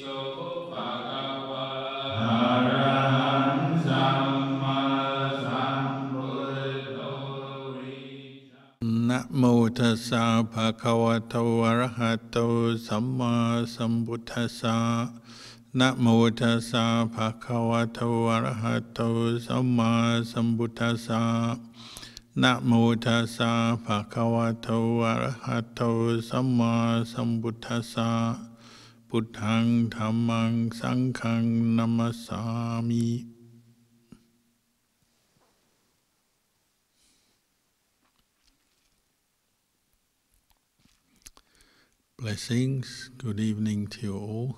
นะโมตัสสะภะคะวะโตอะระหะโตสัมมาสัมพุทธัสสะนะโมตัสสะภะคะวะโตอะระหะโตสัมมาสัมพุทธัสสะนะโมตัสสะภะคะวะโตอะระหะโตสัมมาสัมพุทธัสสะพุทธังธัมมังสังฆังนัมมัสสามิ Blessings, good evening to you all.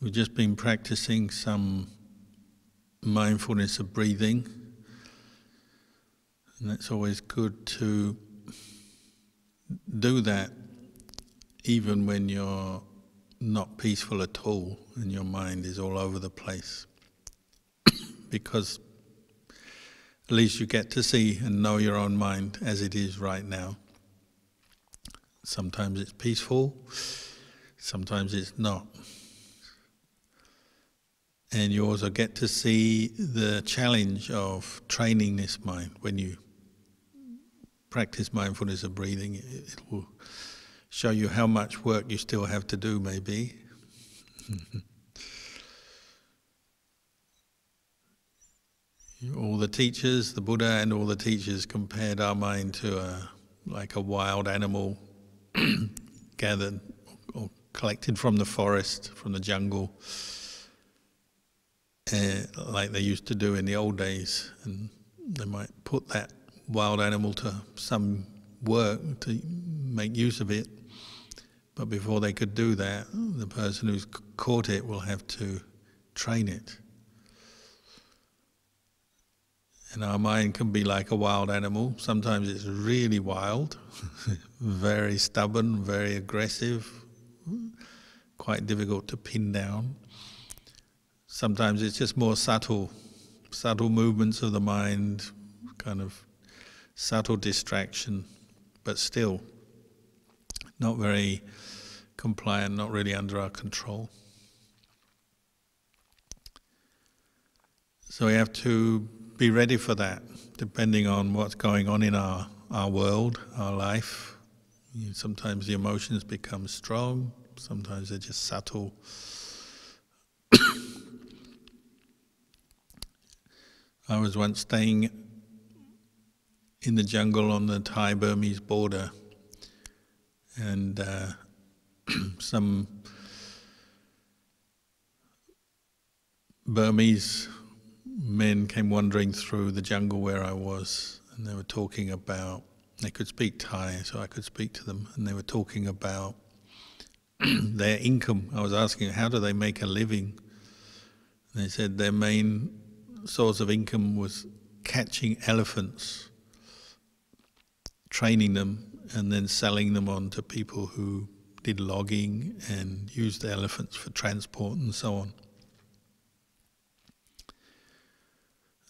We've just been practicing some mindfulness of breathing, and it's always good to do that even when you're not peaceful at all and your mind is all over the place, because at least you get to see and know your own mind as it is right now. Sometimes it's peaceful, sometimes it's not. And you also get to see the challenge of training this mind. When you practice mindfulness of breathing, it will show you how much work you still have to do, maybe. All the teachers, the Buddha and all the teachers compared our mind to like a wild animal gathered or collected from the forest, from the jungle, like they used to do in the old days. And they might put that wild animal to some work to make use of it. But before they could do that, the person who's caught it will have to train it. And our mind can be like a wild animal. Sometimes it's really wild, very stubborn, very aggressive, quite difficult to pin down. Sometimes it's just more subtle movements of the mind, kind of subtle distraction, but still not very compliant, not really under our control. So we have to be ready for that, depending on what's going on in our world, our life. Sometimes the emotions become strong, sometimes they're just subtle. I was once staying in the jungle on the Thai-Burmese border, and some Burmese men came wandering through the jungle where I was, and they were talking about, they could speak Thai, so I could speak to them, and they were talking about their income. I was asking, how do they make a living? And they said their main source of income was catching elephants, training them, and then selling them on to people who did logging and used the elephants for transport and so on.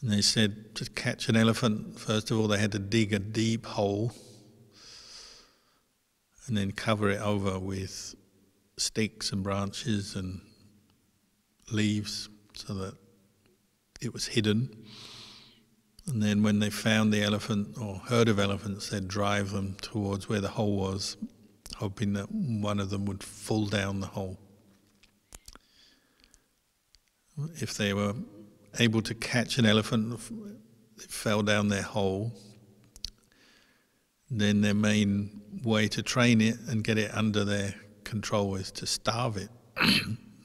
And they said to catch an elephant, first of all they had to dig a deep hole and then cover it over with sticks and branches and leaves so that it was hidden. And then when they found the elephant or herd of elephants, they'd drive them towards where the hole was, hoping that one of them would fall down the hole. If they were able to catch an elephant, it fell down their hole, then their main way to train it and get it under their control is to starve it,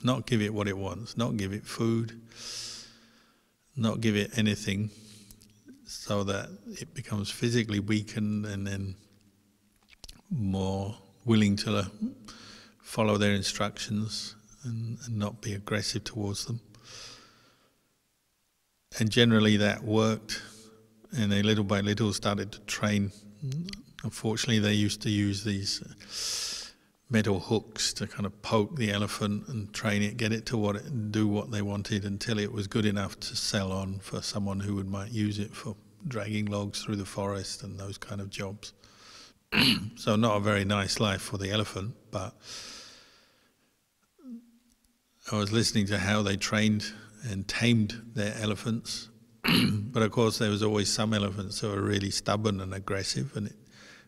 not give it what it wants, not give it food, not give it anything, so that it becomes physically weakened and then more willing to follow their instructions and not be aggressive towards them. And generally that worked, and they little by little started to train. Unfortunately, they used to use these metal hooks to kind of poke the elephant and train it, get it to do what they wanted until it was good enough to sell on for someone who might use it for dragging logs through the forest and those kind of jobs. So not a very nice life for the elephant, but I was listening to how they trained and tamed their elephants. But of course there was always some elephants that were really stubborn and aggressive, and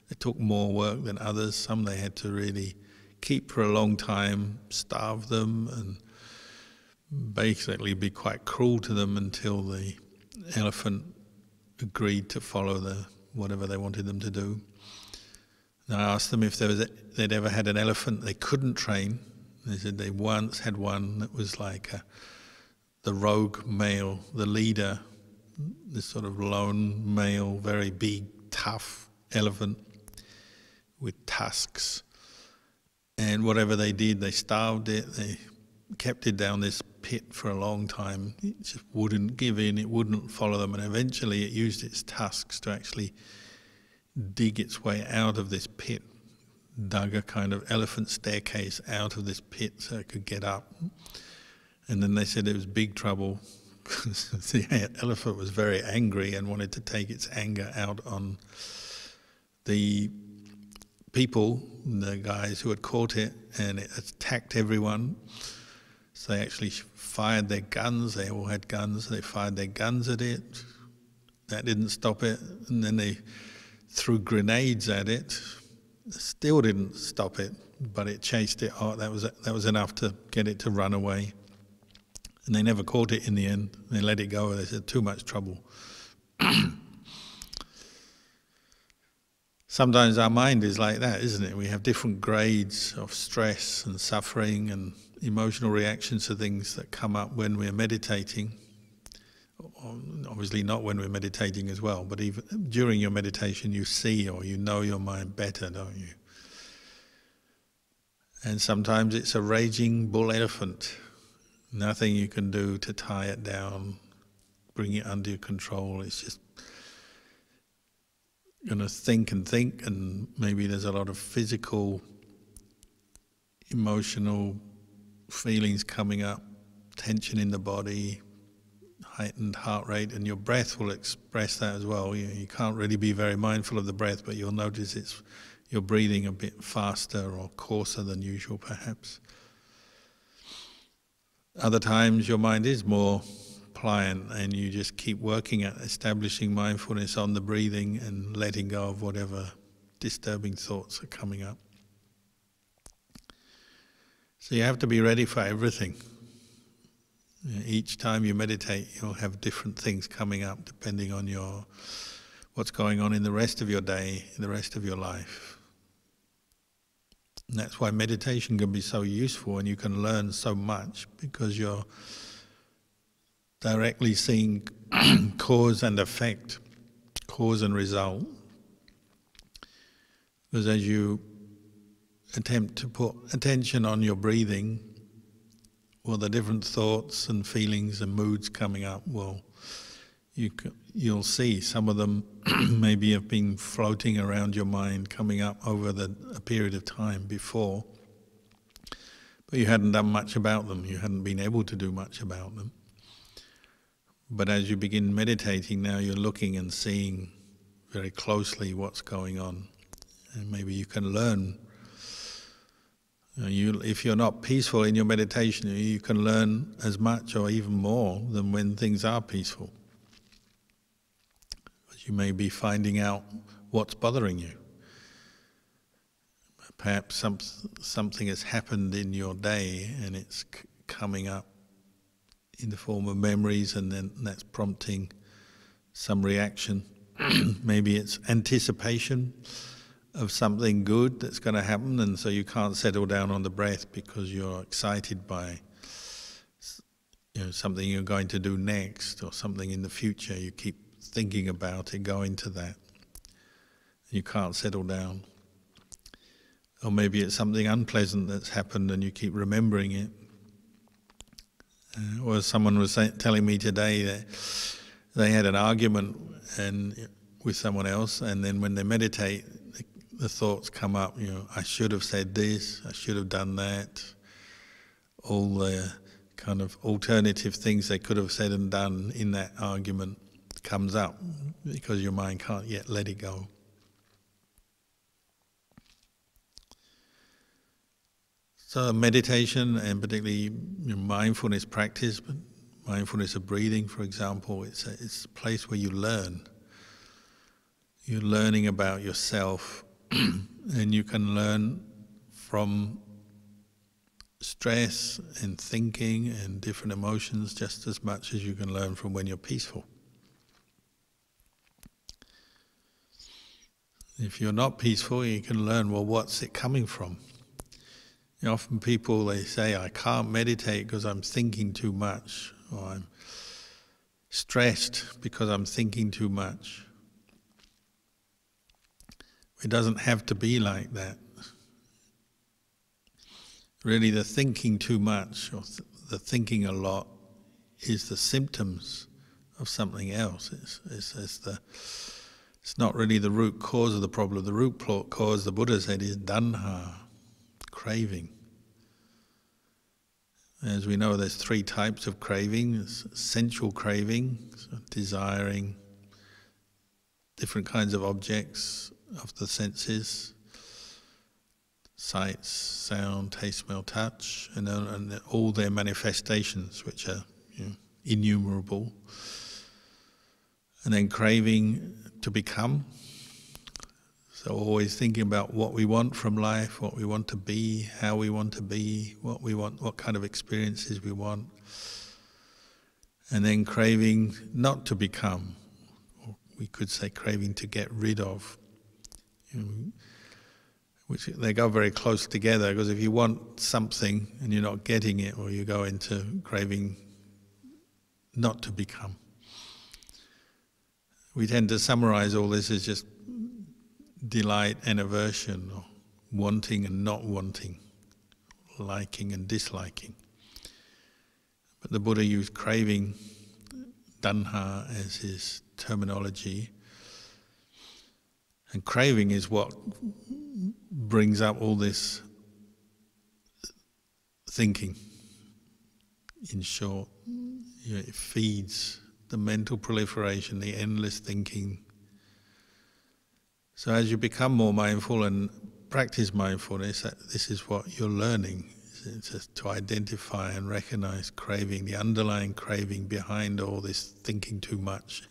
it took more work than others. Some they had to really keep for a long time, starve them, and basically be quite cruel to them until the elephant agreed to follow whatever they wanted them to do. And I asked them if they'd ever had an elephant they couldn't train. They said they once had one that was like the rogue male, the leader, this sort of lone male, very big, tough elephant with tusks. And whatever they did, they starved it, they kept it down this pit for a long time. It just wouldn't give in, it wouldn't follow them, and eventually it used its tusks to actually dig its way out of this pit, dug a kind of elephant staircase out of this pit so it could get up. And then they said it was big trouble because the elephant was very angry and wanted to take its anger out on the people, the guys who had caught it, and it attacked everyone. So they actually fired their guns, they all had guns, they fired their guns at it. That didn't stop it, and then they threw grenades at it. Still didn't stop it, but it chased it. Oh, that was enough to get it to run away. And they never caught it in the end. They let it go. They said, too much trouble. Sometimes our mind is like that, isn't it? We have different grades of stress and suffering and emotional reactions to things that come up when we're meditating. Obviously not when we're meditating as well, but even during your meditation you see or you know your mind better, don't you? And sometimes it's a raging bull elephant. Nothing you can do to tie it down, bring it under your control. It's just going to think, and maybe there's a lot of physical, emotional feelings coming up, tension in the body, heightened heart rate, and your breath will express that as well. You can't really be very mindful of the breath, but you'll notice you're breathing a bit faster or coarser than usual perhaps. Other times your mind is more pliant and you just keep working at establishing mindfulness on the breathing and letting go of whatever disturbing thoughts are coming up. So you have to be ready for everything. Each time you meditate, you'll have different things coming up depending on what's going on in the rest of your day, in the rest of your life. And that's why meditation can be so useful and you can learn so much, because you're directly seeing cause and effect, cause and result. Because as you attempt to put attention on your breathing, well, the different thoughts and feelings and moods coming up, well, you'll see some of them maybe have been floating around your mind, coming up over a period of time before, but you hadn't done much about them, you hadn't been able to do much about them. But as you begin meditating now, you're looking and seeing very closely what's going on, and maybe you can learn. If you're not peaceful in your meditation, you can learn as much or even more than when things are peaceful. You may be finding out what's bothering you. Perhaps something has happened in your day and it's coming up in the form of memories, and then that's prompting some reaction. Maybe it's anticipation of something good that's going to happen, and so you can't settle down on the breath because you're excited by something you're going to do next or something in the future. You keep thinking about it, going to that. You can't settle down. Or maybe it's something unpleasant that's happened and you keep remembering it. Or someone was telling me today that they had an argument with someone else, and then when they meditate, the thoughts come up, I should have said this, I should have done that. All the kind of alternative things they could have said and done in that argument comes up because your mind can't yet let it go. So meditation, and particularly mindfulness practice, mindfulness of breathing, for example, it's a place where you learn. You're learning about yourself, and you can learn from stress and thinking and different emotions just as much as you can learn from when you're peaceful. If you're not peaceful, you can learn, well, what's it coming from? Often people, they say, I can't meditate because I'm thinking too much, or I'm stressed because I'm thinking too much. It doesn't have to be like that. Really, the thinking too much, or the thinking a lot, is the symptoms of something else. It's not really the root cause of the problem. The root cause, the Buddha said, is tanha, craving. As we know, there's 3 types of craving. There's sensual craving, so desiring different kinds of objects of the senses, sights, sound, taste, smell, touch, and all their manifestations, which are innumerable. And then craving to become. So always thinking about what we want from life, what we want to be, how we want to be, what we want, what kind of experiences we want. And then craving not to become, or we could say craving to get rid of. Which they go very close together, because if you want something and you're not getting it, or you go into craving not to become. We tend to summarize all this as just delight and aversion, or wanting and not wanting, liking and disliking. But the Buddha used craving, tanha, as his terminology. And craving is what brings up all this thinking. In short, it feeds the mental proliferation, the endless thinking. So as you become more mindful and practice mindfulness, this is what you're learning. It's just to identify and recognize craving, the underlying craving behind all this thinking too much.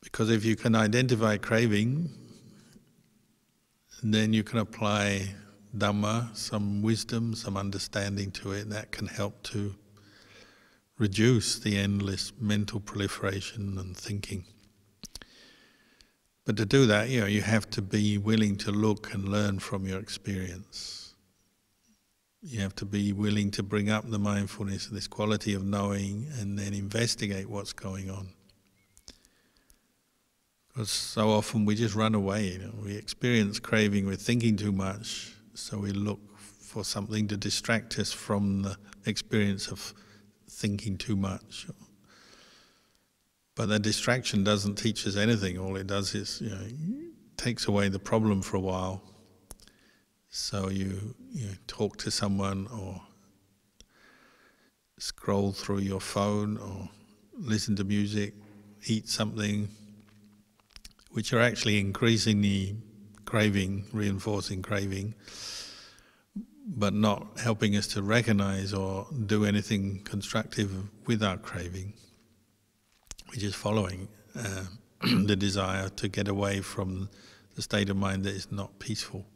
Because if you can identify craving, then you can apply Dhamma, some wisdom, some understanding to it, that can help to reduce the endless mental proliferation and thinking. But to do that, you have to be willing to look and learn from your experience. You have to be willing to bring up the mindfulness, this quality of knowing, and then investigate what's going on. Because so often we just run away. We experience craving, we're thinking too much, so we look for something to distract us from the experience of thinking too much. But the distraction doesn't teach us anything. All it does is, takes away the problem for a while. So you talk to someone, or scroll through your phone, or listen to music, eat something, which are actually increasing the craving, reinforcing craving, but not helping us to recognize or do anything constructive with our craving. We're just following the desire to get away from the state of mind that is not peaceful.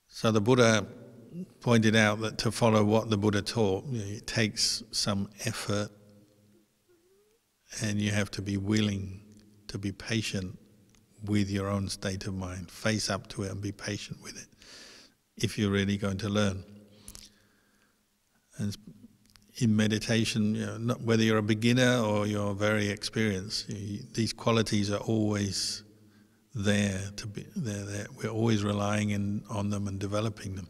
So the Buddha pointed out that to follow what the Buddha taught, it takes some effort, and you have to be willing to be patient with your own state of mind. Face up to it and be patient with it, if you're really going to learn. And in meditation, not whether you're a beginner or you're very experienced, these qualities are always there. We're always relying on them and developing them.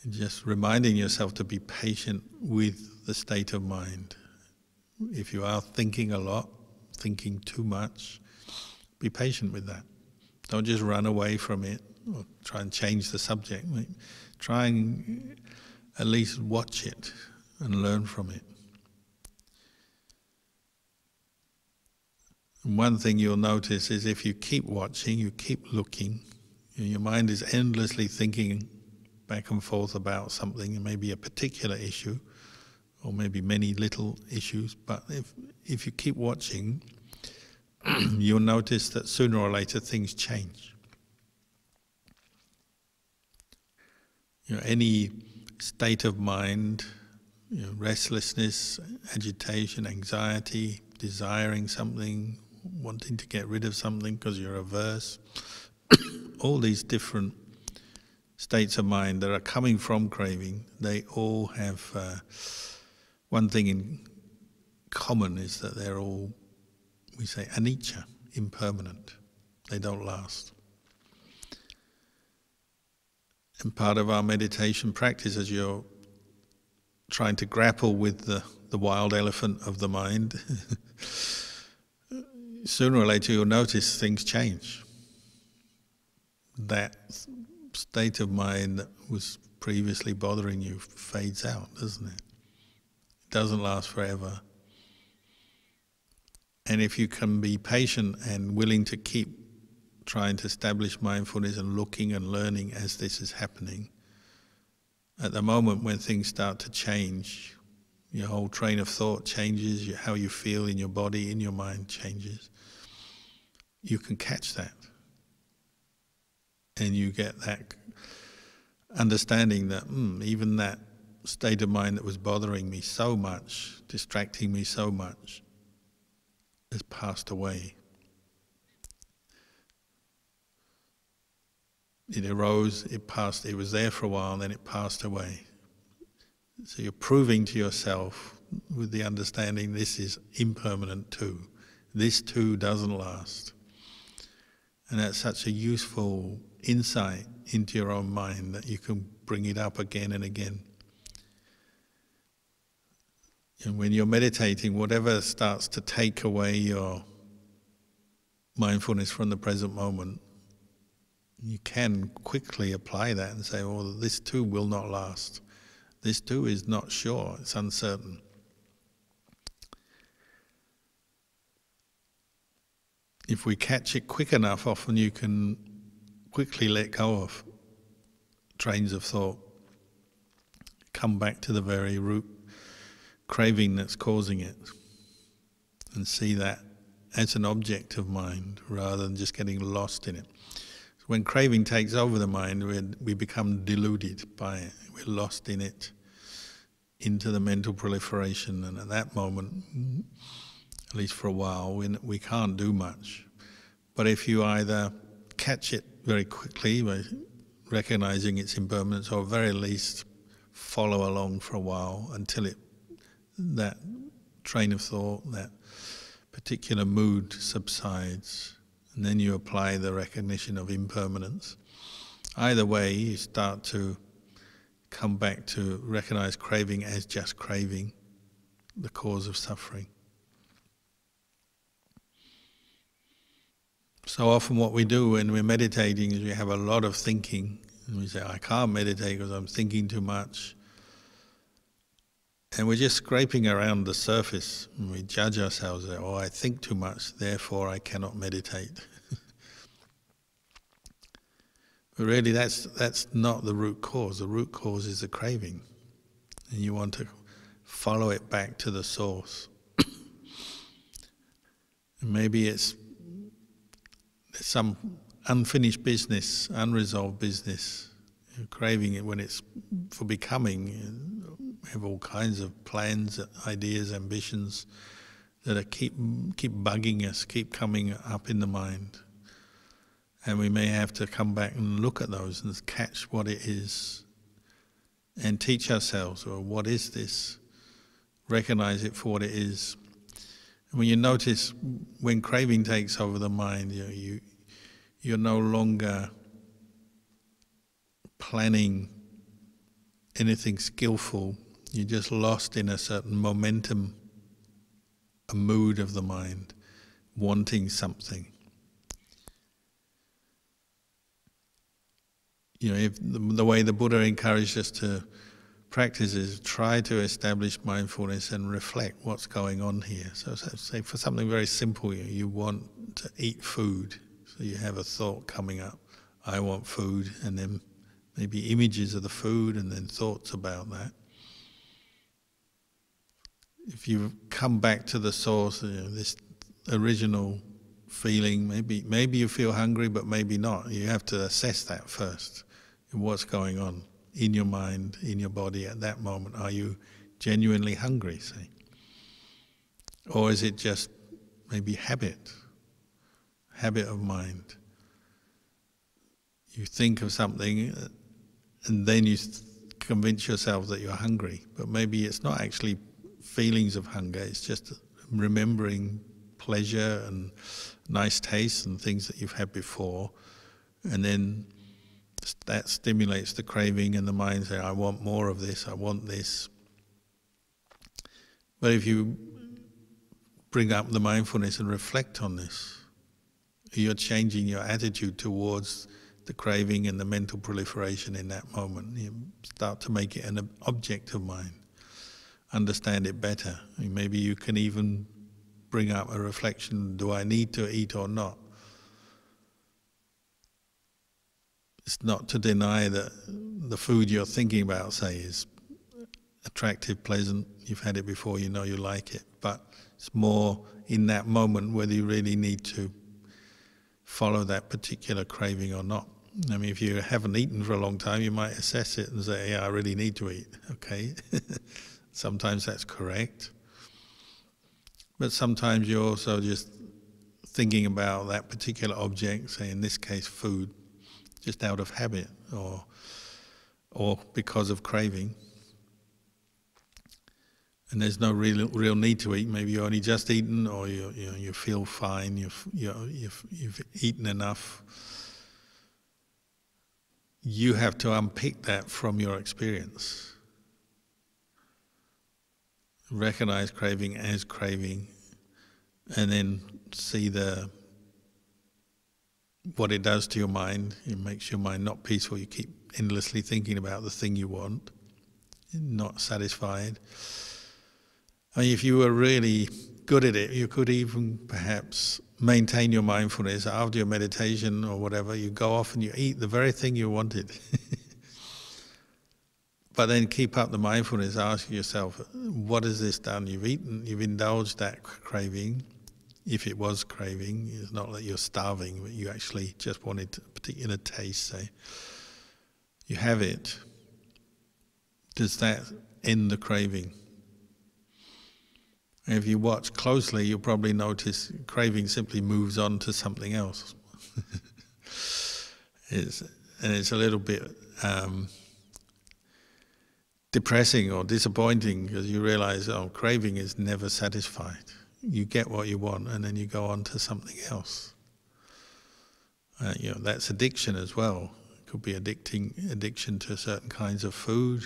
And just reminding yourself to be patient with the state of mind. If you are thinking a lot, thinking too much, be patient with that. Don't just run away from it or try and change the subject. Try and at least watch it and learn from it. One thing you'll notice is if you keep watching, you keep looking, your mind is endlessly thinking back and forth about something, maybe a particular issue, or maybe many little issues, but if you keep watching, you'll notice that sooner or later things change. Any state of mind, restlessness, agitation, anxiety, desiring something, wanting to get rid of something because you're averse, all these different states of mind that are coming from craving, they all have one thing in common, is that they're all, we say, anicca, impermanent. They don't last. And part of our meditation practice, as you're trying to grapple with the wild elephant of the mind, sooner or later you'll notice things change. That state of mind that was previously bothering you fades out, doesn't it? It doesn't last forever. And if you can be patient and willing to keep trying to establish mindfulness and looking and learning as this is happening, at the moment when things start to change, your whole train of thought changes, how you feel in your body, in your mind changes, you can catch that. And you get that understanding that even that state of mind that was bothering me so much, distracting me so much, has passed away. It arose, it passed, it was there for a while, and then it passed away. So you're proving to yourself with the understanding this is impermanent too. This too doesn't last. And that's such a useful insight into your own mind that you can bring it up again and again. And when you're meditating, whatever starts to take away your mindfulness from the present moment, you can quickly apply that and say, well, this too will not last. This too is not sure, it's uncertain. If we catch it quick enough, often you can quickly let go of trains of thought, come back to the very root craving that's causing it, and see that as an object of mind rather than just getting lost in it. So when craving takes over the mind, we become deluded by it. We're lost in it, into the mental proliferation, and at that moment, at least for a while, we can't do much. But if you either catch it very quickly by recognizing its impermanence, or at very least follow along for a while until that train of thought, that particular mood subsides, and then you apply the recognition of impermanence. Either way, you start to come back to recognize craving as just craving, the cause of suffering. So often what we do when we're meditating is we have a lot of thinking, and we say, I can't meditate because I'm thinking too much. And we're just scraping around the surface, and we judge ourselves, oh, I think too much, therefore I cannot meditate. But really that's not the root cause. The root cause is the craving. And you want to follow it back to the source. And maybe it's some unfinished business, unresolved business. You're craving it when it's for becoming. We have all kinds of plans, ideas, ambitions that keep bugging us, keep coming up in the mind. And we may have to come back and look at those and catch what it is and teach ourselves, well, what is this? Recognize it for what it is. And when you notice when craving takes over the mind, you're no longer planning anything skillful. You're just lost in a certain momentum, a mood of the mind, wanting something. If the way the Buddha encouraged us to practice is try to establish mindfulness and reflect what's going on here. So say for something very simple, you want to eat food, so you have a thought coming up, I want food, and then maybe images of the food and then thoughts about that. If you come back to the source, this original feeling, maybe you feel hungry, but maybe not. You have to assess that first. What's going on in your mind, in your body at that moment? Are you genuinely hungry, say? Or is it just maybe habit of mind? You think of something and then you convince yourself that you're hungry, but maybe it's not actually feelings of hunger, it's just remembering pleasure and nice taste and things that you've had before, and then that stimulates the craving and the mind saying, I want more of this, I want this. But if you bring up the mindfulness and reflect on this, you're changing your attitude towards the craving and the mental proliferation in that moment. You start to make it an object of mind, understand it better. Maybe you can even bring up a reflection, do I need to eat or not? It's not to deny that the food you're thinking about, say, is attractive, pleasant, you've had it before, you know you like it, but it's more in that moment whether you really need to follow that particular craving or not. I mean, if you haven't eaten for a long time, you might assess it and say, yeah, I really need to eat, okay? Sometimes that's correct. But sometimes you're also just thinking about that particular object, say in this case food, just out of habit or because of craving. And there's no real need to eat. Maybe you only just eaten, or you feel fine. You've eaten enough. You have to unpick that from your experience. Recognize craving as craving, and then see what it does to your mind. It makes your mind not peaceful. You keep endlessly thinking about the thing you want, not satisfied. I mean, if you were really good at it, you could even perhaps maintain your mindfulness after your meditation or whatever. You go off and you eat the very thing you wanted. But then keep up the mindfulness, ask yourself, what has this done? You've eaten, you've indulged that craving. If it was craving, it's not that you're starving, but you actually just wanted a particular taste, say. You have it. Does that end the craving? And if you watch closely, you'll probably notice craving simply moves on to something else. It's a little bit depressing or disappointing, because you realize, oh, craving is never satisfied. You get what you want and then you go on to something else. That's addiction as well. It could be addiction to certain kinds of food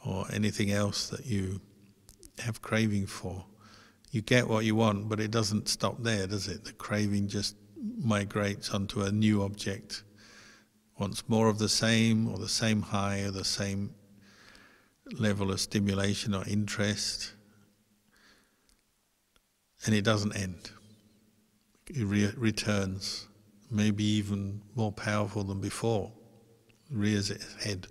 or anything else that you have craving for. You get what you want, but it doesn't stop there, does it? The craving just migrates onto a new object, wants more of the same, or the same high, or the same level of stimulation or interest, and it doesn't end. It returns, maybe even more powerful than before, rears its head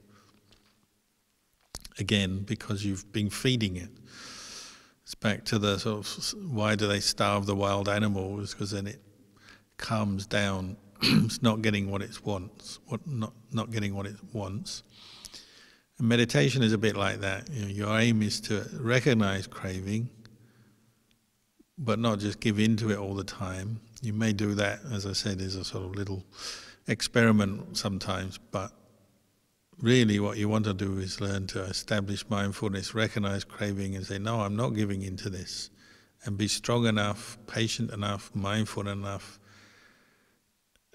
again because you've been feeding it. It's back to the sort of, why do they starve the wild animals? Because then it calms down. It's not getting what it wants, not getting what it wants. And meditation is a bit like that. Your aim is to recognize craving, but not just give in to it all the time. You may do that, as I said, as a sort of little experiment sometimes, but really what you want to do is learn to establish mindfulness, recognize craving and say, no, I'm not giving in to this. And be strong enough, patient enough, mindful enough,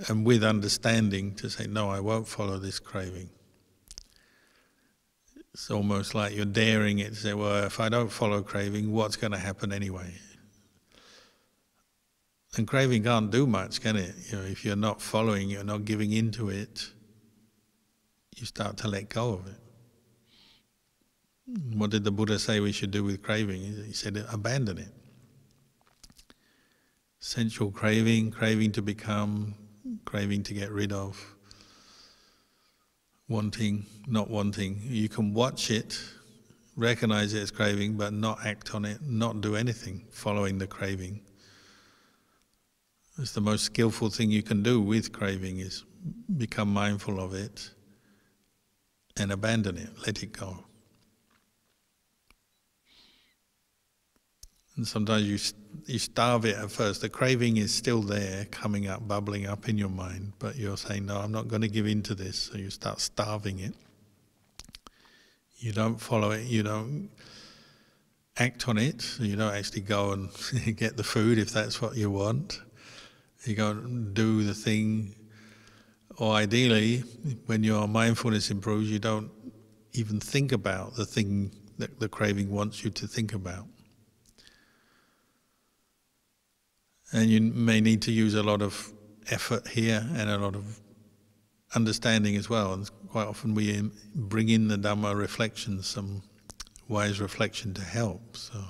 and with understanding to say, no, I won't follow this craving. It's almost like you're daring it to say, well, if I don't follow craving, what's going to happen anyway? And craving can't do much, can it? If you're not following, you're not giving into it, you start to let go of it. What did the Buddha say we should do with craving? He said, abandon it. Sensual craving, craving to become, craving to get rid of, wanting, not wanting. You can watch it, recognize it as craving, but not act on it, not do anything following the craving. It's the most skillful thing you can do with craving, is become mindful of it and abandon it, let it go. And sometimes you starve it at first. The craving is still there, coming up, bubbling up in your mind, but you're saying, no, I'm not going to give in to this, so you start starving it. You don't follow it, you don't act on it, so you don't actually go and get the food if that's what you want. You go and do the thing, or ideally, when your mindfulness improves, you don't even think about the thing that the craving wants you to think about. And you may need to use a lot of effort here and a lot of understanding as well. And quite often we bring in the Dhamma reflections, some wise reflection to help. So,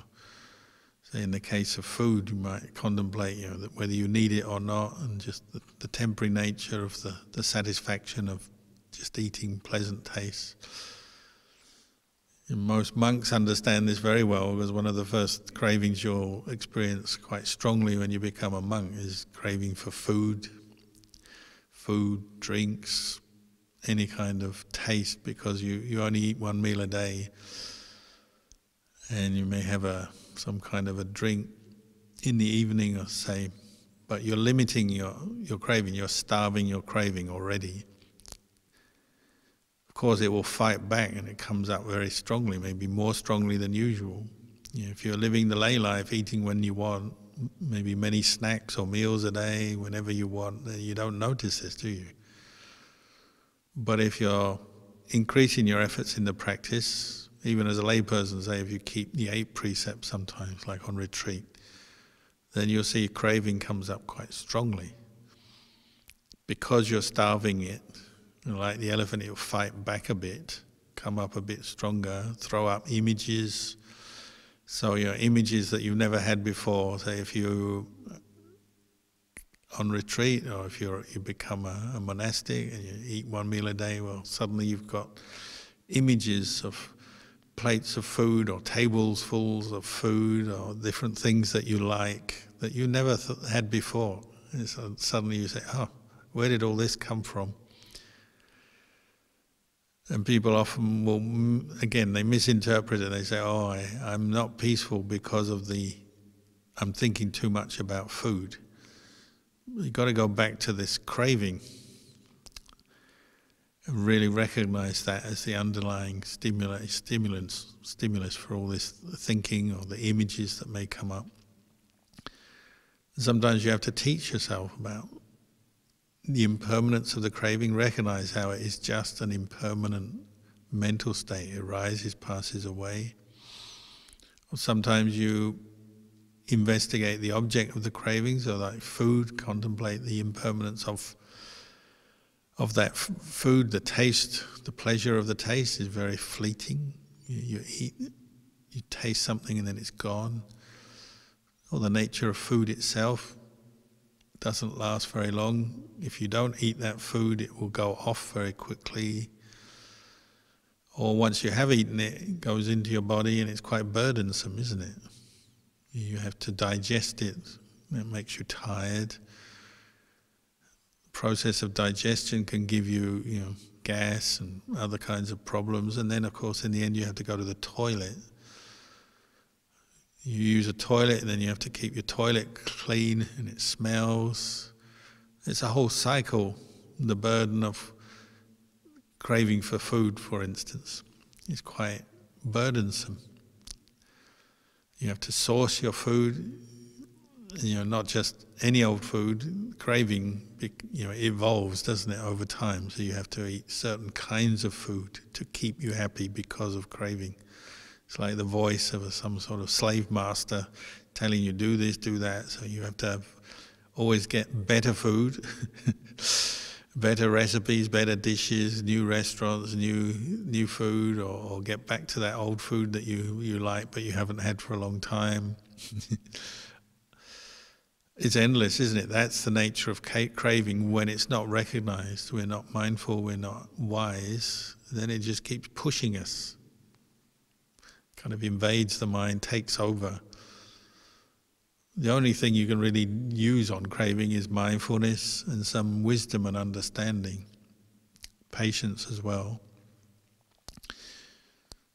say in the case of food, you might contemplate, that whether you need it or not, and just the temporary nature of the satisfaction of just eating pleasant taste. And most monks understand this very well, because one of the first cravings you'll experience quite strongly when you become a monk is craving for food, drinks, any kind of taste, because you only eat one meal a day, and you may have some kind of a drink in the evening, or say, but you're limiting your craving, you're starving your craving already. Of course, it will fight back, and it comes up very strongly, maybe more strongly than usual. If you're living the lay life, eating when you want, maybe many snacks or meals a day, whenever you want, then you don't notice this, do you? But if you're increasing your efforts in the practice, even as a layperson, say if you keep the 8 precepts sometimes, like on retreat, then you'll see craving comes up quite strongly. Because you're starving it, like the elephant, it'll fight back a bit, come up a bit stronger, throw up images. So images that you've never had before. Say if you on retreat, or if you become a monastic and you eat one meal a day, well, suddenly you've got images of plates of food or tables full of food or different things that you like that you never had before. And so suddenly you say, oh, where did all this come from? And people often will, again, they misinterpret it. They say, oh, I'm not peaceful because of I'm thinking too much about food. You've got to go back to this craving and really recognize that as the underlying stimulus for all this thinking or the images that may come up. Sometimes you have to teach yourself about the impermanence of the craving, recognize how it is just an impermanent mental state. It arises, passes away. Or sometimes you investigate the object of the craving, so like food, contemplate the impermanence of that food, the taste, the pleasure of the taste is very fleeting. You eat, you taste something and then it's gone. Or the nature of food itself doesn't last very long. If you don't eat that food, it will go off very quickly. Or once you have eaten it, it goes into your body and it's quite burdensome, isn't it? You have to digest it. It makes you tired. The process of digestion can give you, gas and other kinds of problems. And then, of course, in the end, you have to go to the toilet. You use a toilet and then you have to keep your toilet clean and it smells. It's a whole cycle. The burden of craving for food, for instance, is quite burdensome. You have to source your food, not just any old food. Craving, evolves, doesn't it, over time? So you have to eat certain kinds of food to keep you happy because of craving. It's like the voice of some sort of slave master telling you do this, do that. So you have to always get better food better recipes, better dishes, new restaurants, new food, or get back to that old food that you like but you haven't had for a long time. It's endless, isn't it? That's the nature of craving when it's not recognized, we're not mindful, we're not wise, then it just keeps pushing us. Kind of invades the mind, takes over. The only thing you can really use on craving is mindfulness and some wisdom and understanding, patience as well.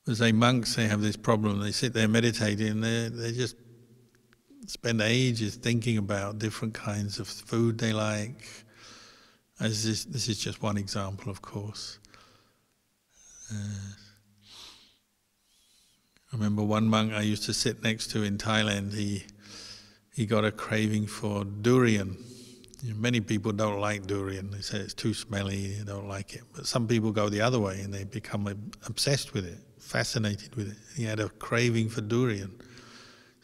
As monks, they have this problem, they sit there meditating, they just spend ages thinking about different kinds of food they like. This is just one example, of course. I remember one monk I used to sit next to in Thailand, he got a craving for durian. Many people don't like durian, they say it's too smelly, they don't like it. But some people go the other way and they become obsessed with it, fascinated with it. He had a craving for durian.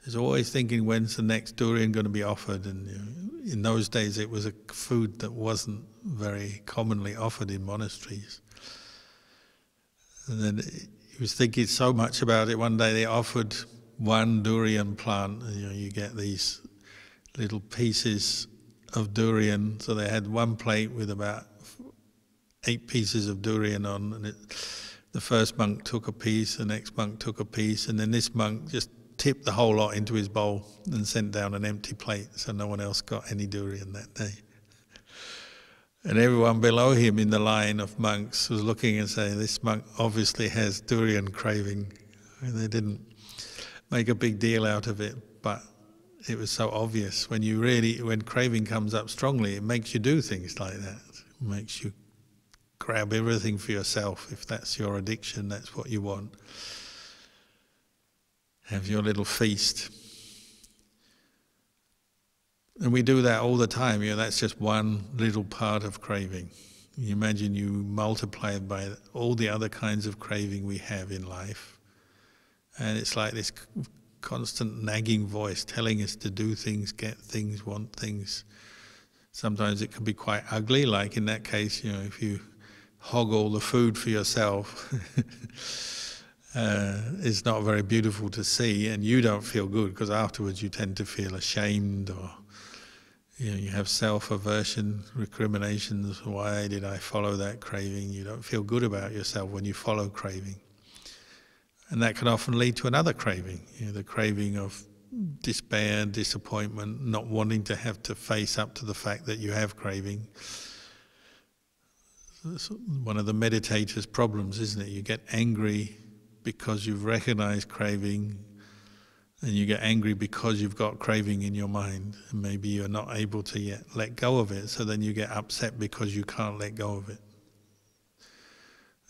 He's always thinking, when's the next durian going to be offered? And in those days it was a food that wasn't very commonly offered in monasteries. And then he was thinking so much about it, one day they offered one durian plant, and you get these little pieces of durian, so they had one plate with about 8 pieces of durian on, and the first monk took a piece, the next monk took a piece, and then this monk just tipped the whole lot into his bowl and sent down an empty plate, so no one else got any durian that day. And everyone below him in the line of monks was looking and saying, this monk obviously has durian craving. And they didn't make a big deal out of it, but it was so obvious. When craving comes up strongly, it makes you do things like that. It makes you grab everything for yourself. If that's your addiction, that's what you want. Have your little feast. And we do that all the time. That's just one little part of craving. You imagine you multiply it by all the other kinds of craving we have in life. And it's like this constant nagging voice telling us to do things, get things, want things. Sometimes it can be quite ugly, like in that case, if you hog all the food for yourself, it's not very beautiful to see, and you don't feel good because afterwards you tend to feel ashamed, or you have self-aversion, recriminations. Why did I follow that craving? You don't feel good about yourself when you follow craving. And that can often lead to another craving, the craving of despair, disappointment, not wanting to have to face up to the fact that you have craving. It's one of the meditator's problems, isn't it? You get angry because you've recognized craving, and you get angry because you've got craving in your mind, and maybe you're not able to yet let go of it, so then you get upset because you can't let go of it.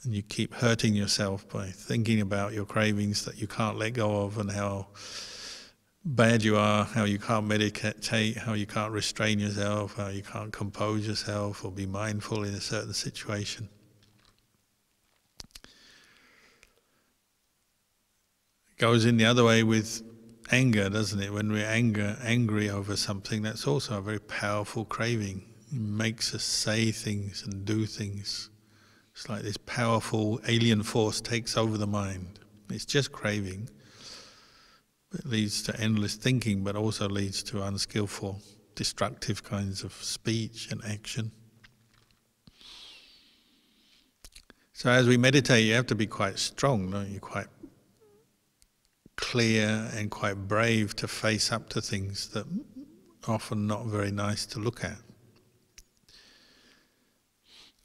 And you keep hurting yourself by thinking about your cravings that you can't let go of, and how bad you are, how you can't meditate, how you can't restrain yourself, how you can't compose yourself or be mindful in a certain situation. It goes in the other way with anger, doesn't it? When we're angry over something, that's also a very powerful craving. It makes us say things and do things. It's like this powerful alien force takes over the mind. It's just craving. It leads to endless thinking, but also leads to unskillful, destructive kinds of speech and action. So as we meditate, you have to be quite strong, don't you? Quite clear and quite brave to face up to things that are often not very nice to look at.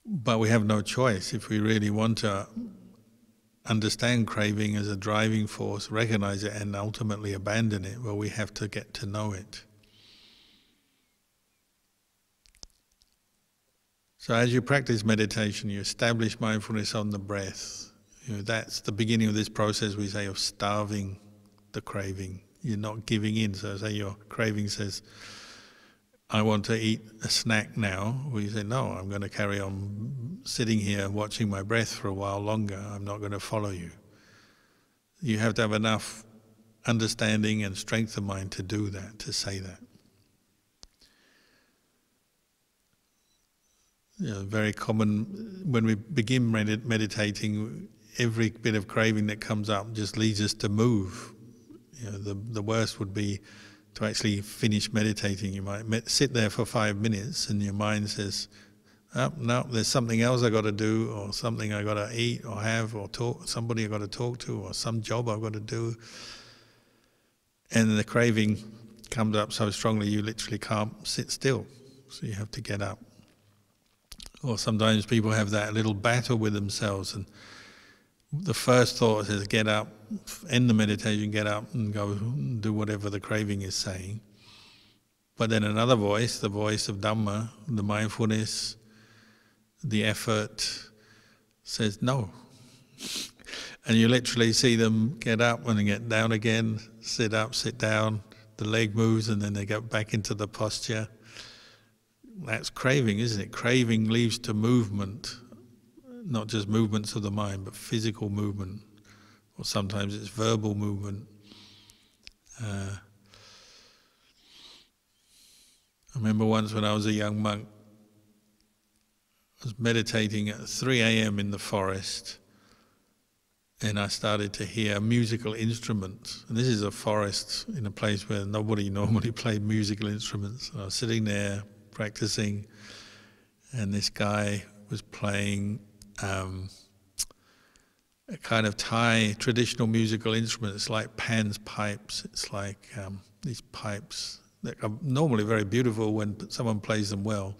But we have no choice. If we really want to understand craving as a driving force, recognize it and ultimately abandon it, well, we have to get to know it. So as you practice meditation, you establish mindfulness on the breath. That's the beginning of this process, we say, of starving the craving. You're not giving in. So say your craving says, I want to eat a snack now. Well, you say, no, I'm going to carry on sitting here watching my breath for a while longer. I'm not going to follow you. You have to have enough understanding and strength of mind to do that, to say that. very common when we begin meditating. Every bit of craving that comes up just leads us to move. The worst would be to actually finish meditating. You might sit there for 5 minutes and your mind says, oh, no, there's something else I got to do, or something I got to eat or have, or talk, somebody I got to talk to, or some job I've got to do. And the craving comes up so strongly you literally can't sit still, so you have to get up. Or sometimes people have that little battle with themselves, and the first thought is get up, end the meditation, get up and go do whatever the craving is saying. But then another voice, the voice of Dhamma, the mindfulness, the effort, says no. And you literally see them get up and get down again, sit up, sit down, the leg moves and then they get back into the posture. That's craving, isn't it? Craving leads to movement. Not just movements of the mind, but physical movement, or sometimes it's verbal movement. I remember once when I was a young monk, I was meditating at 3 a.m. in the forest, and I started to hear musical instruments. And this is a forest in a place where nobody normally played musical instruments. And I was sitting there practicing, and this guy was playing a kind of Thai traditional musical instrument. It's like Pan's pipes. It's like these pipes that are normally very beautiful when someone plays them well.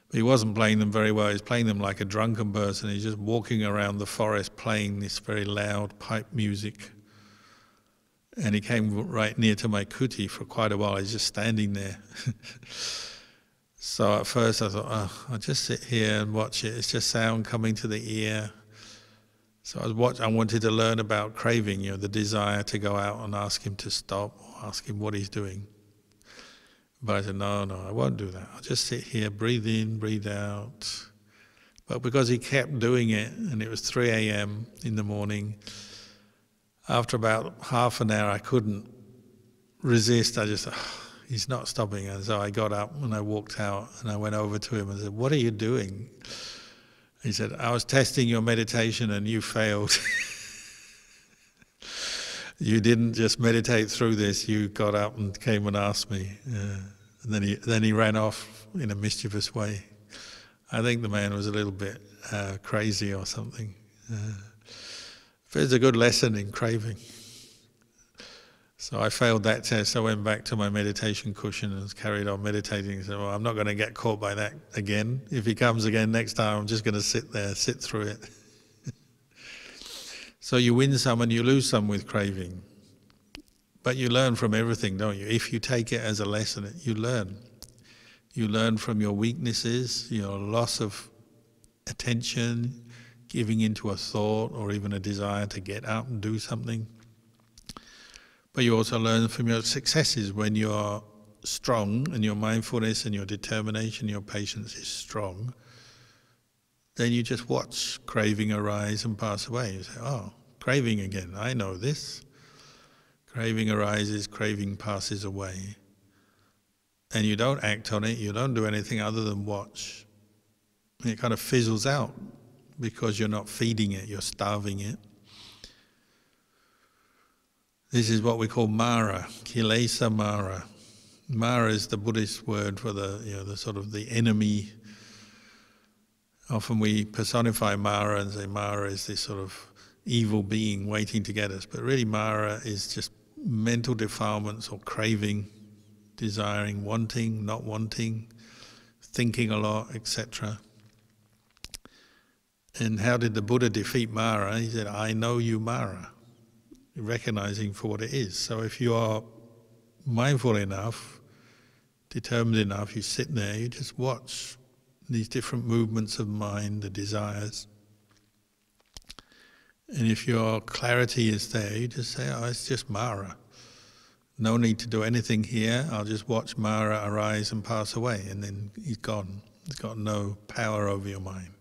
But he wasn't playing them very well. He was playing them like a drunken person. He's just walking around the forest playing this very loud pipe music. And he came right near to my kuti for quite a while. He's just standing there. So at first I thought, oh, I'll just sit here and watch it. It's just sound coming to the ear. So I wanted to learn about craving, the desire to go out and ask him to stop, or ask him what he's doing. But I said, no, I won't do that. I'll just sit here, breathe in, breathe out. But because he kept doing it, and it was 3 a.m. in the morning, after about half an hour I couldn't resist. I just he's not stopping. And so I got up and I walked out and I went over to him and said, what are you doing? He said, I was testing your meditation and you failed. You didn't just meditate through this, you got up and came and asked me. And then he ran off in a mischievous way. I think the man was a little bit crazy or something. But it's a good lesson in craving. So I failed that test. I went back to my meditation cushion and carried on meditating. I said, well, I'm not going to get caught by that again. If he comes again next time, I'm just going to sit there, sit through it. So you win some and you lose some with craving. But you learn from everything, don't you? If you take it as a lesson, you learn. You learn from your weaknesses, your loss of attention, giving into a thought or even a desire to get up and do something. But you also learn from your successes. When you are strong and your mindfulness and your determination, your patience is strong, then you just watch craving arise and pass away. You say, oh, craving again, I know this. Craving arises, craving passes away. And you don't act on it, you don't do anything other than watch. And it kind of fizzles out because you're not feeding it, you're starving it. This is what we call Mara, Kilesa Mara. Mara is the Buddhist word for the sort of the enemy. Often we personify Mara and say Mara is this sort of evil being waiting to get us. But really Mara is just mental defilements or craving, desiring, wanting, not wanting, thinking a lot, etc. And how did the Buddha defeat Mara? He said, I know you Mara. Recognizing for what it is. So if you are mindful enough, determined enough, you sit there, you just watch these different movements of mind, the desires. And if your clarity is there, you just say, oh, it's just Mara. No need to do anything here, I'll just watch Mara arise and pass away, and then he's gone. He's got no power over your mind.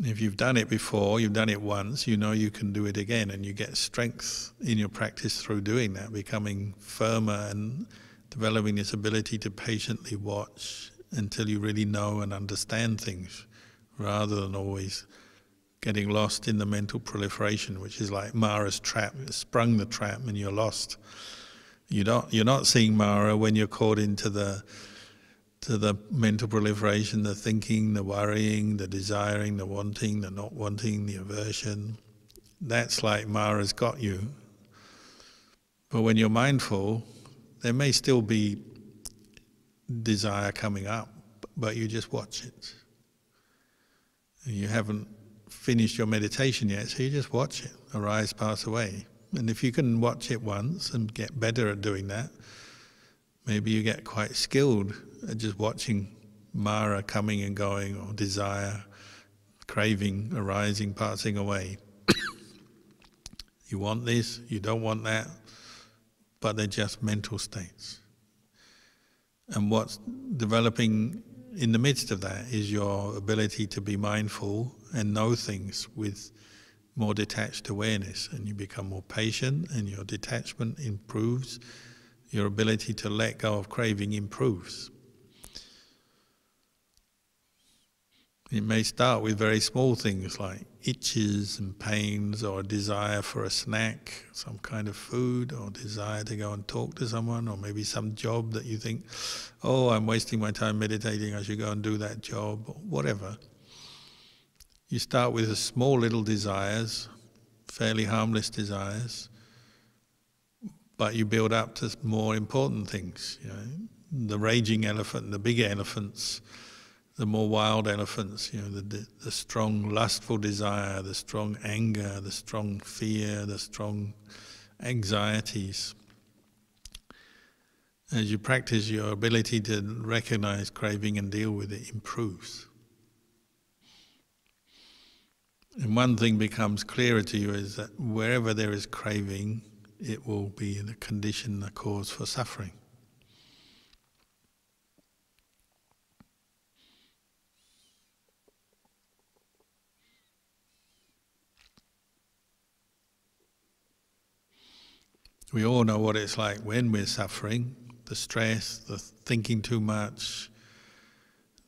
If you've done it before, you've done it once, you know you can do it again, and you get strength in your practice through doing that, becoming firmer and developing this ability to patiently watch until you really know and understand things, rather than always getting lost in the mental proliferation, which is like Mara's trap. It's sprung the trap and you're lost. You're not seeing Mara when you're caught into the mental proliferation, the thinking, the worrying, the desiring, the wanting, the not wanting, the aversion. That's like Mara's got you. But when you're mindful, there may still be desire coming up, but you just watch it. And you haven't finished your meditation yet, so you just watch it arise, pass away. And if you can watch it once and get better at doing that, maybe you get quite skilled at just watching Mara coming and going, or desire, craving arising, passing away. You want this, you don't want that, but they're just mental states. And what's developing in the midst of that is your ability to be mindful and know things with more detached awareness, and you become more patient and your detachment improves, your ability to let go of craving improves. It may start with very small things like itches and pains, or a desire for a snack, some kind of food, or desire to go and talk to someone, or maybe some job that you think, oh, I'm wasting my time meditating, I should go and do that job, or whatever. You start with small little desires, fairly harmless desires, but you build up to more important things. You know, the raging elephant, the bigger elephants, the more wild elephants, you know, the strong lustful desire, the strong anger, the strong fear, the strong anxieties. As you practice, your ability to recognize craving and deal with it improves. And one thing becomes clearer to you is that wherever there is craving, it will be the condition, the cause for suffering. We all know what it's like when we're suffering, the stress, the thinking too much,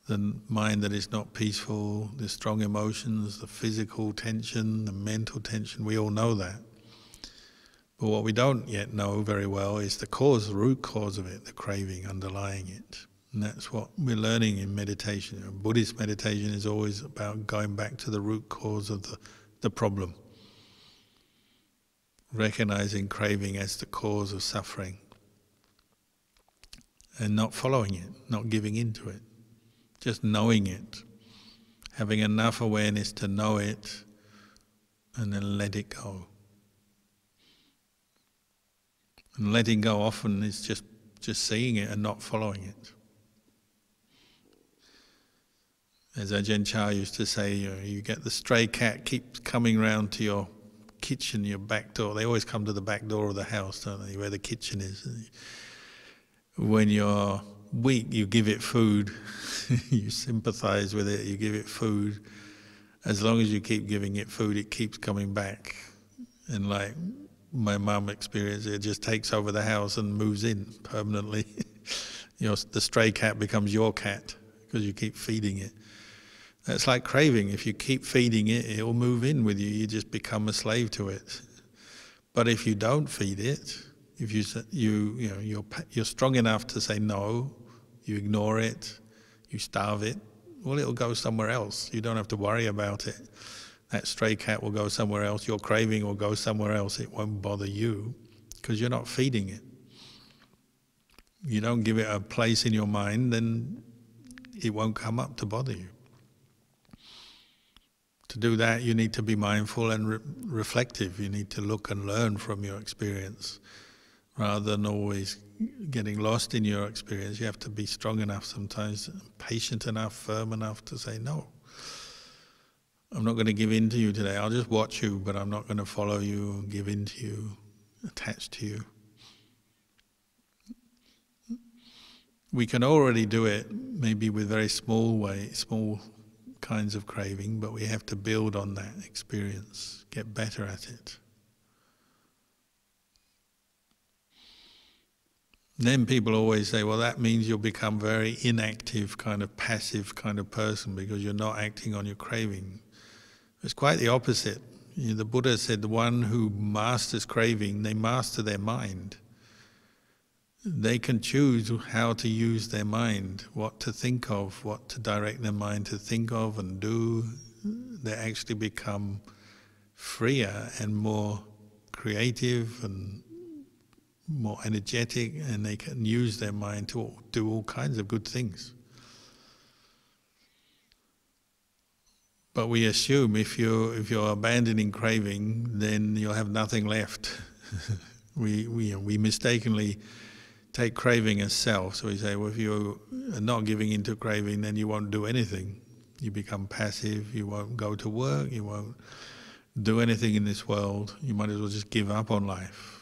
the mind that is not peaceful, the strong emotions, the physical tension, the mental tension. We all know that. But what we don't yet know very well is the cause, the root cause of it, the craving underlying it. And that's what we're learning in meditation. You know, Buddhist meditation is always about going back to the root cause of the problem. Recognizing craving as the cause of suffering. And not following it, not giving into it. Just knowing it. Having enough awareness to know it and then let it go. And letting go often is just seeing it and not following it. As Ajahn Chah used to say, you get the stray cat keeps coming round to your kitchen, your back door. They always come to the back door of the house, don't they, where the kitchen is. When you're weak, you give it food. You sympathize with it, you give it food. As long as you keep giving it food, it keeps coming back. And like my mum experienced, it just takes over the house and moves in permanently. The stray cat becomes your cat because you keep feeding it. That's like craving. If you keep feeding it, it will move in with you. You just become a slave to it. But if you don't feed it, if you're strong enough to say no, you ignore it, you starve it, well, it'll go somewhere else. You don't have to worry about it. That stray cat will go somewhere else. Your craving will go somewhere else. It won't bother you because you're not feeding it. You don't give it a place in your mind, then it won't come up to bother you. To do that, you need to be mindful and reflective. You need to look and learn from your experience. Rather than always getting lost in your experience, you have to be strong enough sometimes, patient enough, firm enough to say, no, I'm not going to give in to you today. I'll just watch you, but I'm not going to follow you, give in to you, attach to you. We can already do it, maybe with very small kinds of craving, but we have to build on that experience, get better at it. Then people always say, well, that means you'll become very inactive, kind of passive kind of person because you're not acting on your craving. It's quite the opposite. The Buddha said the one who masters craving, they master their mind. They can choose how to use their mind, what to think of, what to direct their mind to think of and do. They actually become freer and more creative and more energetic, and they can use their mind to do all kinds of good things. But we assume if you're abandoning craving, then you'll have nothing left. we mistakenly take craving as self. So we say, well, if you are not giving into craving, then you won't do anything. You become passive, you won't go to work, you won't do anything in this world. You might as well just give up on life.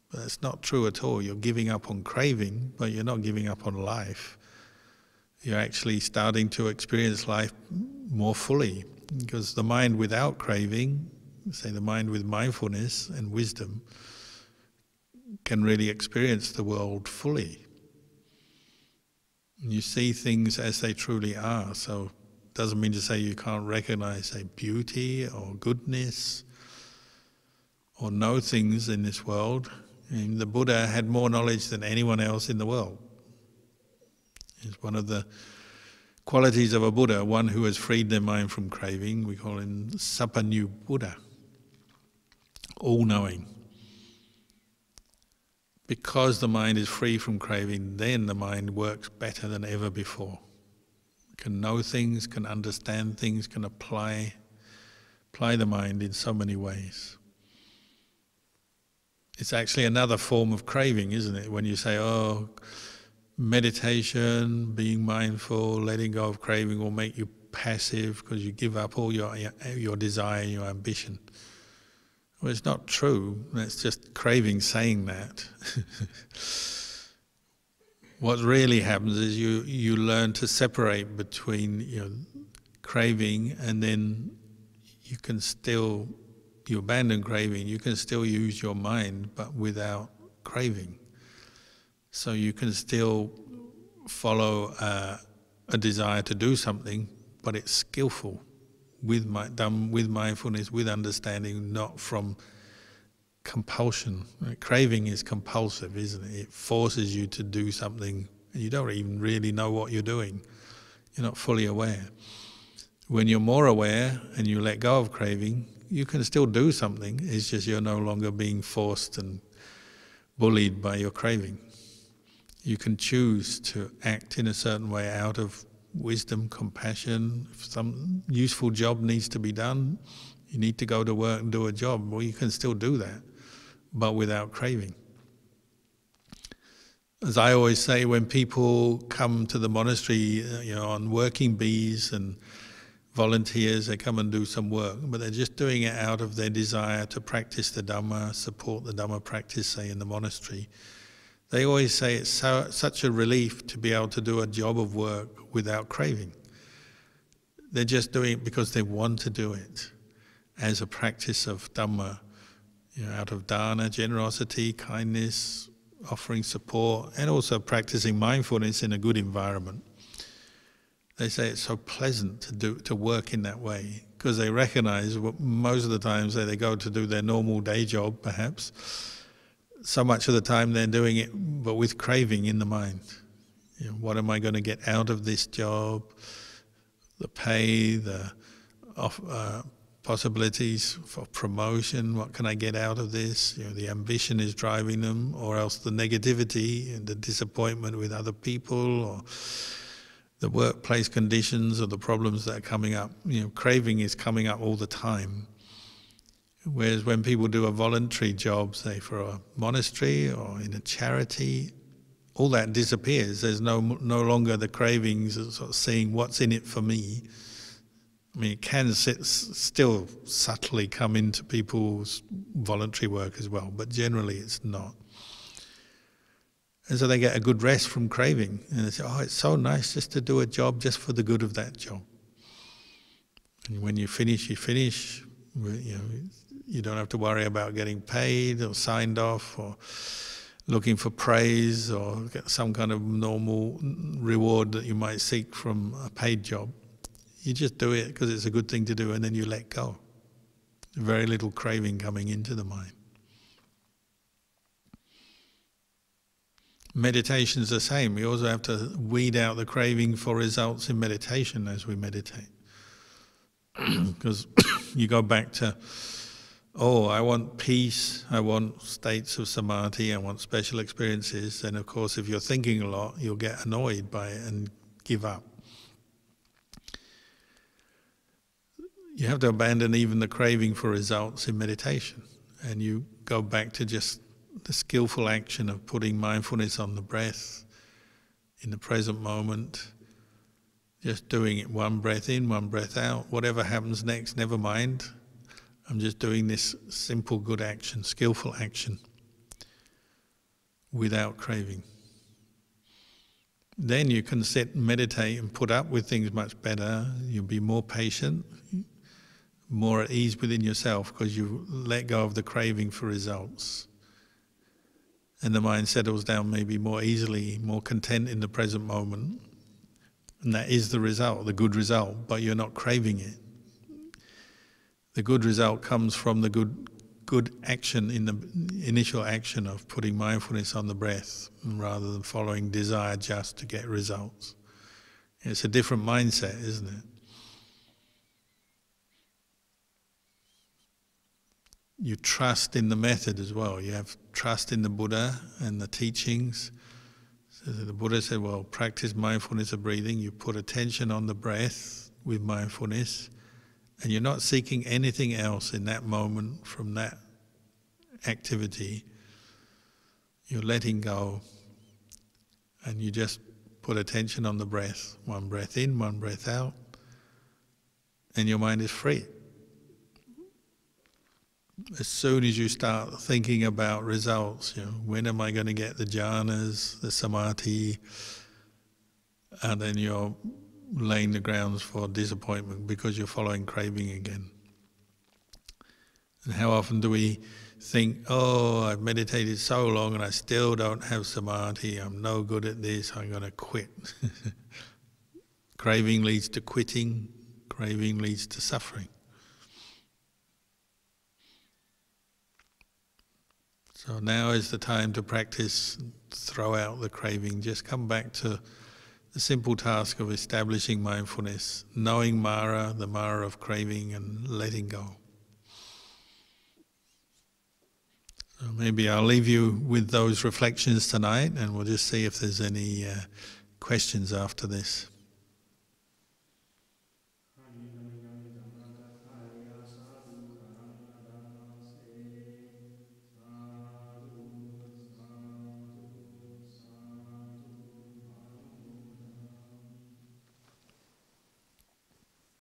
But that's not true at all. You're giving up on craving, but you're not giving up on life. You're actually starting to experience life more fully, because the mind without craving, say the mind with mindfulness and wisdom, can really experience the world fully. You see things as they truly are, so it doesn't mean to say you can't recognize, say, beauty or goodness or know things in this world. And the Buddha had more knowledge than anyone else in the world. It's one of the qualities of a Buddha, one who has freed their mind from craving. We call him Sapanyu Buddha, all-knowing. Because the mind is free from craving, then the mind works better than ever before. Can know things, can understand things, can apply the mind in so many ways. It's actually another form of craving, isn't it? When you say, oh, meditation, being mindful, letting go of craving will make you passive because you give up all your desire, your ambition. Well, it's not true. That's just craving saying that. What really happens is you learn to separate between craving, and then you abandon craving. You can still use your mind, but without craving. So you can still follow a desire to do something, but it's skillful. Done with mindfulness, with understanding, not from compulsion. Craving is compulsive, isn't it? It forces you to do something, and you don't even really know what you're doing. You're not fully aware. When you're more aware and you let go of craving, you can still do something. It's just you're no longer being forced and bullied by your craving. You can choose to act in a certain way out of wisdom, compassion. If some useful job needs to be done, you need to go to work and do a job, well, you can still do that, but without craving. As I always say, when people come to the monastery, on working bees and volunteers, they come and do some work, but they're just doing it out of their desire to practice the Dhamma, support the Dhamma practice, say, in the monastery. They always say it's such a relief to be able to do a job of work without craving. They're just doing it because they want to do it as a practice of Dhamma, out of dana, generosity, kindness, offering support, and also practicing mindfulness in a good environment. They say it's so pleasant to work in that way, because they recognize most of the times they go to do their normal day job, perhaps. So much of the time they're doing it, but with craving in the mind. What am I going to get out of this job? The pay, the possibilities for promotion. What can I get out of this? The ambition is driving them, or else the negativity and the disappointment with other people, or the workplace conditions, or the problems that are coming up. Craving is coming up all the time. Whereas when people do a voluntary job, say for a monastery or in a charity, all that disappears. There's no longer the cravings of sort of seeing what's in it for me. I mean, it can still subtly come into people's voluntary work as well, but generally it's not. And so they get a good rest from craving, and they say, oh, it's so nice just to do a job just for the good of that job. And when you finish, you finish. You don't have to worry about getting paid or signed off or looking for praise or get some kind of normal reward that you might seek from a paid job. You just do it because it's a good thing to do, and then you let go. Very little craving coming into the mind. Meditation's the same. We also have to weed out the craving for results in meditation as we meditate. Because you go back to, oh, I want peace, I want states of samadhi, I want special experiences. And of course, if you're thinking a lot, you'll get annoyed by it and give up. You have to abandon even the craving for results in meditation. And you go back to just the skillful action of putting mindfulness on the breath in the present moment, just doing it one breath in, one breath out. Whatever happens next, never mind. I'm just doing this simple good action, skillful action, without craving. Then you can sit and meditate and put up with things much better. You'll be more patient, more at ease within yourself because you let go of the craving for results. And the mind settles down maybe more easily, more content in the present moment. And that is the result, the good result, but you're not craving it. The good result comes from the good action in the initial action of putting mindfulness on the breath rather than following desire just to get results. It's a different mindset, isn't it? You trust in the method as well. You have trust in the Buddha and the teachings. So the Buddha said, well, practice mindfulness of breathing. You put attention on the breath with mindfulness, and you're not seeking anything else in that moment from that activity. You're letting go, and you just put attention on the breath. One breath in, one breath out, and your mind is free. As soon as you start thinking about results, when am I going to get the jhanas, the samadhi, and then you're laying the grounds for disappointment because you're following craving again. And how often do we think, oh, I've meditated so long and I still don't have samadhi, I'm no good at this, I'm going to quit. Craving leads to quitting, craving leads to suffering. So now is the time to practice, throw out the craving, just come back to the simple task of establishing mindfulness, knowing Mara, the Mara of craving, and letting go. So maybe I'll leave you with those reflections tonight, and we'll just see if there's any questions after this.